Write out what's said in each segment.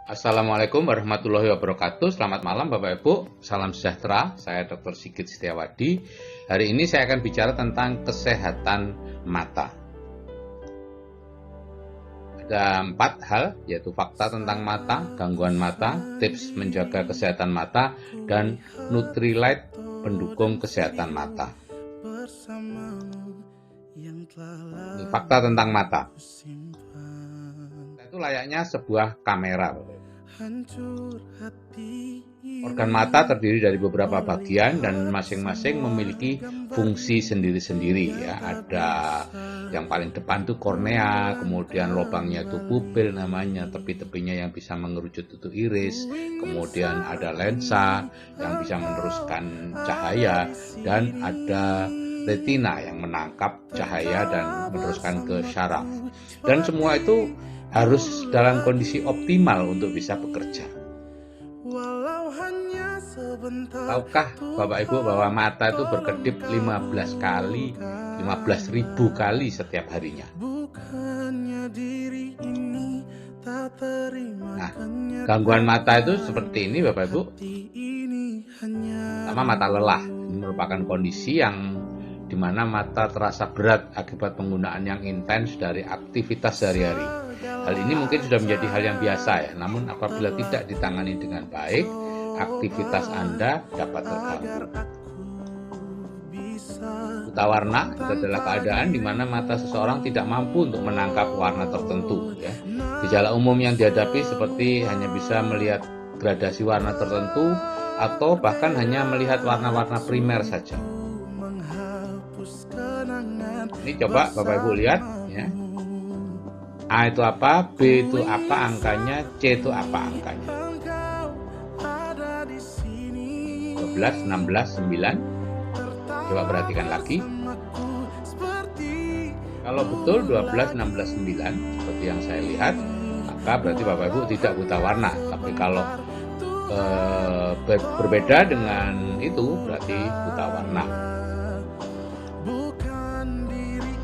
Assalamualaikum warahmatullahi wabarakatuh. Selamat malam Bapak Ibu, salam sejahtera. Saya Dr. Sigit Setiawadi. Hari ini saya akan bicara tentang kesehatan mata. Ada 4 hal, yaitu fakta tentang mata, gangguan mata, tips menjaga kesehatan mata, dan Nutrilite pendukung kesehatan mata. Ini fakta tentang mata. Itu layaknya sebuah kamera. Organ mata terdiri dari beberapa bagian dan masing-masing memiliki fungsi sendiri-sendiri ya. Ada yang paling depan itu kornea, kemudian lubangnya itu pupil namanya, tepi-tepinya yang bisa mengerucut itu iris, kemudian ada lensa yang bisa meneruskan cahaya, dan ada retina yang menangkap cahaya dan meneruskan ke syaraf. Dan semua itu harus dalam kondisi optimal untuk bisa bekerja. Tahukah Bapak Ibu bahwa mata itu berkedip 15 kali, 15.000 kali setiap harinya? Nah, gangguan mata itu seperti ini Bapak Ibu. Pertama, mata lelah. Ini merupakan kondisi yang di mana mata terasa berat akibat penggunaan yang intens dari aktivitas sehari-hari. Hal ini mungkin sudah menjadi hal yang biasa ya, namun apabila tidak ditangani dengan baik, aktivitas Anda dapat terganggu. Buta warna itu adalah keadaan di mana mata seseorang tidak mampu untuk menangkap warna tertentu. Ya. Gejala umum yang dihadapi seperti hanya bisa melihat gradasi warna tertentu atau bahkan hanya melihat warna-warna primer saja. Ini coba Bapak Ibu lihat ya. A itu apa, B itu apa angkanya, C itu apa angkanya. 12, 16, 9. Coba perhatikan lagi. Kalau betul 12, 16, 9 seperti yang saya lihat, maka berarti Bapak Ibu tidak buta warna. Tapi kalau berbeda dengan itu berarti buta warna.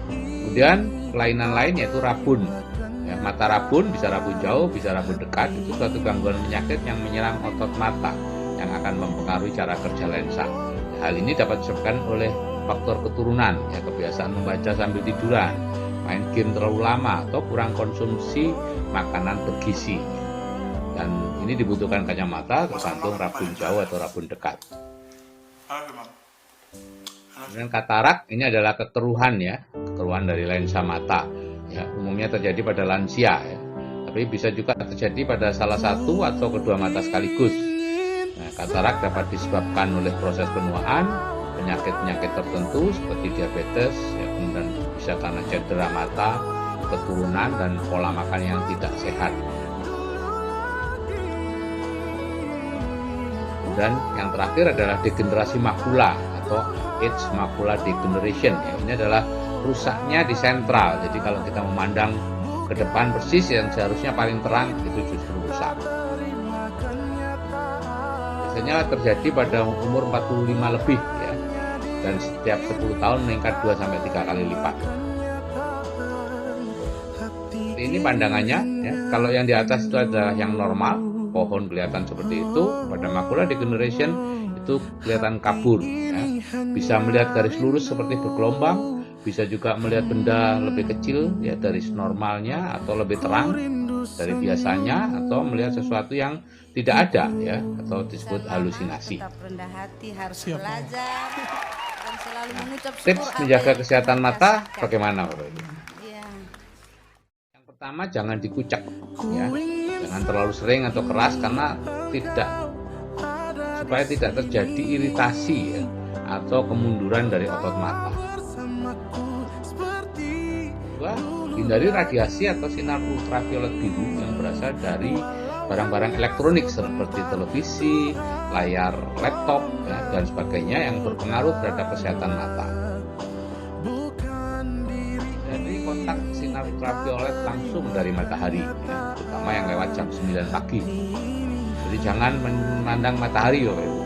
Kemudian kelainan lain yaitu rabun. Ya, mata rabun, bisa rabun jauh, bisa rabun dekat. Itu suatu gangguan penyakit yang menyerang otot mata yang akan mempengaruhi cara kerja lensa. Hal ini dapat disebabkan oleh faktor keturunan, ya, kebiasaan membaca sambil tiduran, main game terlalu lama, atau kurang konsumsi makanan bergizi. Dan ini dibutuhkan kacamata tergantung rabun jauh atau rabun dekat. Kemudian katarak, ini adalah kekeruhan ya, kekeruhan dari lensa mata. Ya, umumnya terjadi pada lansia ya. Tapi bisa juga terjadi pada salah satu atau kedua mata sekaligus. Nah, katarak dapat disebabkan oleh proses penuaan, penyakit-penyakit tertentu seperti diabetes, ya, kemudian bisa karena cedera mata, keturunan, dan pola makan yang tidak sehat. Dan yang terakhir adalah degenerasi makula atau age macular degeneration. Ya, ini adalah rusaknya di sentral. Jadi kalau kita memandang ke depan persis yang seharusnya paling terang, itu justru rusak. Biasanya terjadi pada umur 45 lebih ya. Dan setiap 10 tahun meningkat 2-3 kali lipat. Ini pandangannya ya. Kalau yang di atas itu adalah yang normal, pohon kelihatan seperti itu. Pada macular degeneration itu kelihatan kabur ya. Bisa melihat garis lurus seperti bergelombang, bisa juga melihat benda lebih kecil ya dari normalnya atau lebih terang dari biasanya, atau melihat sesuatu yang tidak ada ya, atau disebut halusinasi. Tips menjaga kesehatan mata bagaimana Bapak Ibu? Yang pertama, jangan dikucek ya. Jangan terlalu sering atau keras karena supaya tidak terjadi iritasi ya, atau kemunduran dari otot mata. Kedua, hindari radiasi atau sinar ultraviolet biru yang berasal dari barang-barang elektronik seperti televisi, layar laptop, ya, dan sebagainya yang berpengaruh terhadap kesehatan mata. Dari kontak sinar ultraviolet langsung dari matahari, ya, terutama yang lewat jam 9 pagi. Jadi jangan memandang matahari, Bapak Ibu.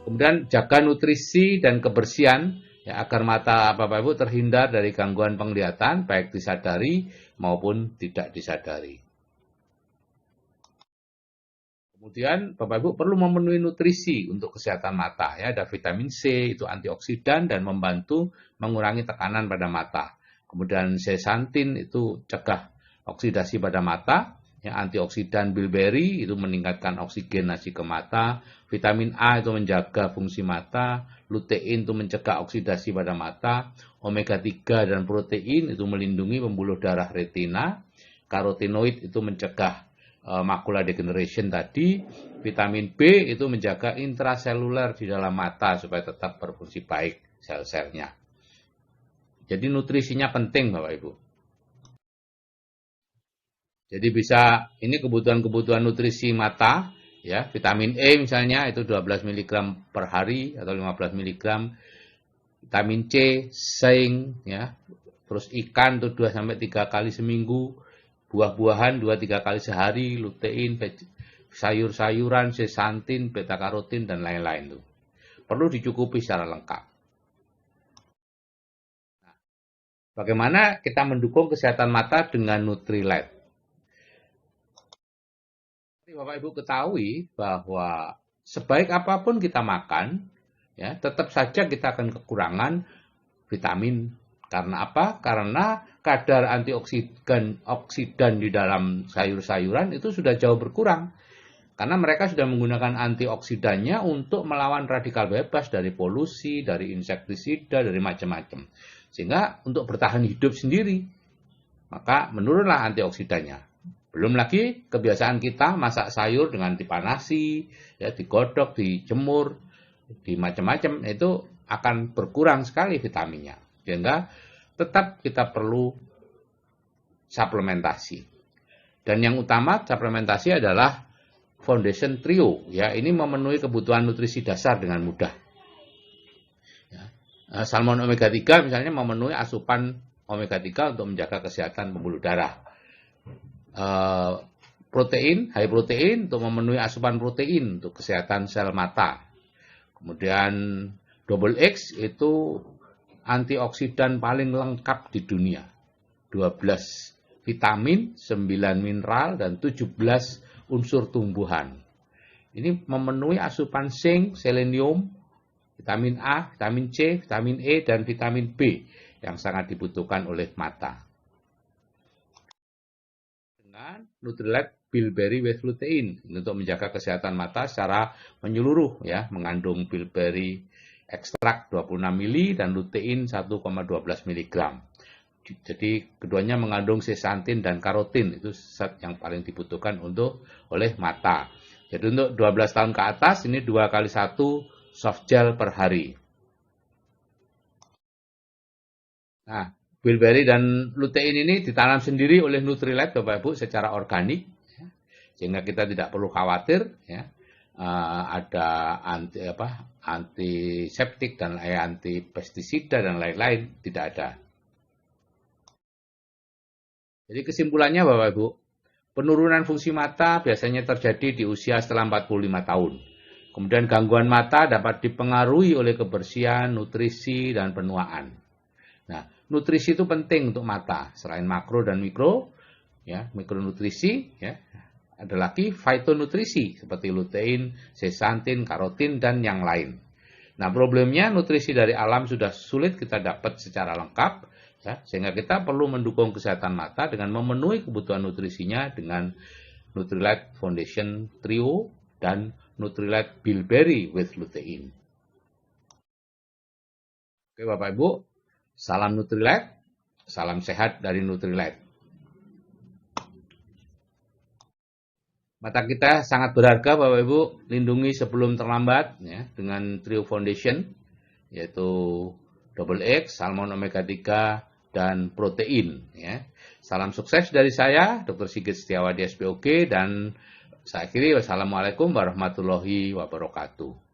Kemudian jaga nutrisi dan kebersihan ya, agar mata Bapak Ibu terhindar dari gangguan penglihatan baik disadari maupun tidak disadari. Kemudian Bapak Ibu perlu memenuhi nutrisi untuk kesehatan mata, ya, ada vitamin C itu antioksidan dan membantu mengurangi tekanan pada mata. Kemudian zeaxanthin itu cegah oksidasi pada mata, ya, antioksidan bilberry itu meningkatkan oksigenasi ke mata, vitamin A itu menjaga fungsi mata, lutein itu mencegah oksidasi pada mata, omega 3 dan protein itu melindungi pembuluh darah retina, karotinoid itu mencegah macular degeneration tadi, vitamin B itu menjaga intraseluler di dalam mata supaya tetap berfungsi baik sel-selnya. Jadi nutrisinya penting Bapak Ibu. Jadi bisa, ini kebutuhan-kebutuhan nutrisi mata, ya, vitamin E misalnya itu 12 mg per hari atau 15 mg, vitamin C, zinc, ya, terus ikan itu 2-3 kali seminggu, buah-buahan 2-3 kali sehari, lutein, sayur-sayuran, zeaxanthin, beta karotin dan lain-lain tuh. Perlu dicukupi secara lengkap. Nah, bagaimana kita mendukung kesehatan mata dengan Nutrilite? Bapak Ibu ketahui bahwa sebaik apapun kita makan, ya, tetap saja kita akan kekurangan vitamin. Karena apa? Karena kadar antioksidan di dalam sayur-sayuran itu sudah jauh berkurang. Karena mereka sudah menggunakan antioksidannya untuk melawan radikal bebas dari polusi, dari insektisida, dari macam-macam. Sehingga untuk bertahan hidup sendiri, maka menurunlah antioksidannya. Belum lagi kebiasaan kita masak sayur dengan dipanasi, ya, digodok, dijemur, di macam-macam, itu akan berkurang sekali vitaminnya. Sehingga tetap kita perlu suplementasi. Dan yang utama suplementasi adalah Foundation Trio, ya, ini memenuhi kebutuhan nutrisi dasar dengan mudah. Ya. Salmon omega 3 misalnya memenuhi asupan omega 3 untuk menjaga kesehatan pembuluh darah. Protein, high protein untuk memenuhi asupan protein untuk kesehatan sel mata. Kemudian double X itu antioksidan paling lengkap di dunia. 12 vitamin, 9 mineral, dan 17 unsur tumbuhan. Ini memenuhi asupan zinc, selenium, vitamin A, vitamin C, vitamin E, dan vitamin B yang sangat dibutuhkan oleh mata. Dengan Nutrilite bilberry with lutein untuk menjaga kesehatan mata secara menyeluruh, ya, mengandung bilberry ekstrak 26 mili dan lutein 1,12 mg. Jadi keduanya mengandung zeaxanthin dan karotin, itu zat yang paling dibutuhkan oleh mata. Jadi untuk 12 tahun ke atas ini 2 kali 1 soft gel per hari. Nah, bilberry dan lutein ini ditanam sendiri oleh Nutrilite Bapak Ibu secara organik, ya, sehingga kita tidak perlu khawatir, ya, ada antiseptik dan anti pestisida dan lain-lain, tidak ada. Jadi kesimpulannya Bapak Ibu, penurunan fungsi mata biasanya terjadi di usia setelah 45 tahun. Kemudian gangguan mata dapat dipengaruhi oleh kebersihan, nutrisi, dan penuaan. Nah, nutrisi itu penting untuk mata. Selain makro dan mikro, ya, mikronutrisi, ya, ada lagi fitonutrisi seperti lutein, zeaxanthin, karotin, dan yang lain. Nah, problemnya nutrisi dari alam sudah sulit kita dapat secara lengkap, ya, sehingga kita perlu mendukung kesehatan mata dengan memenuhi kebutuhan nutrisinya dengan Nutrilite Foundation Trio dan Nutrilite Bilberry with Lutein. Oke Bapak Ibu, salam Nutrilite, salam sehat dari Nutrilite. Mata kita sangat berharga Bapak Ibu, lindungi sebelum terlambat, ya, dengan Trio Foundation, yaitu double X, salmon omega 3, dan protein. Ya. Salam sukses dari saya, Dr. Sigit Setiawadi SPOG, dan saya akhiri wassalamualaikum warahmatullahi wabarakatuh.